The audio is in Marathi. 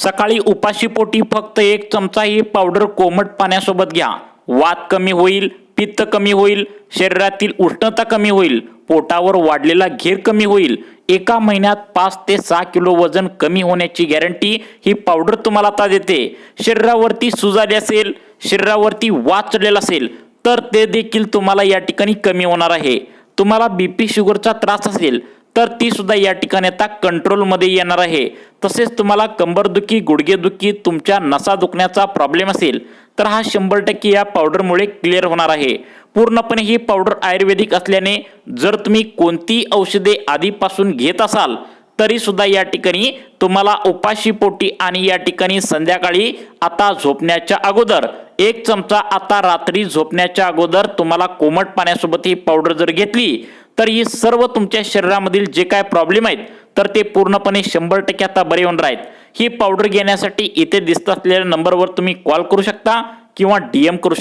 सकाळी उपाशीपोटी फक्त 1 चमचा ही पावडर कोमट पाण्यासोबत घ्या. वात कमी होईल, पित्त कमी होईल, शरीरातील उष्णता कमी होईल, पोटावर वाढलेला घेर कमी होईल. एका महिन्यात 5 ते 6 किलो वजन कमी होण्याची गॅरंटी ही पावडर तुम्हाला आता देते. शरीरावरती सूज आली असेल, शरीरावरती वात चढलेला असेल तर ते देखील तुम्हाला या ठिकाणी कमी होणार आहे. तुम्हाला बीपी शुगरचा त्रास असेल तर ती सुद्धा या ठिकाणी आता कंट्रोलमध्ये येणार आहे. तसेच तुम्हाला कंबरदुखी, गुडघेदुखी, तुमच्या नसा दुखण्याचा प्रॉब्लेम असेल तर हा 100% या पावडरमुळे क्लिअर होणार आहे. पूर्णपणे ही पावडर आयुर्वेदिक असल्याने जर तुम्ही कोणती औषधे आधीपासून घेत असाल तरी सुद्धा या ठिकाणी तुम्हाला उपाशीपोटी आणि या ठिकाणी संध्याकाळी आता झोपण्याच्या अगोदर 1 चमचा आता रात्री झोपण्याच्या अगोदर तुम्हाला कोमट पाण्यासोबत ही पावडर जर घेतली तर ही सर्व तुमच्या शरीरामधील जे काय प्रॉब्लेम आहेत तर ते पूर्णपणे 100% आता बरे होणार आहेत. ही पावडर घेण्यासाठी इथे दिसत असलेल्या नंबरवर तुम्ही कॉल करू शकता किंवा DM करू शकता.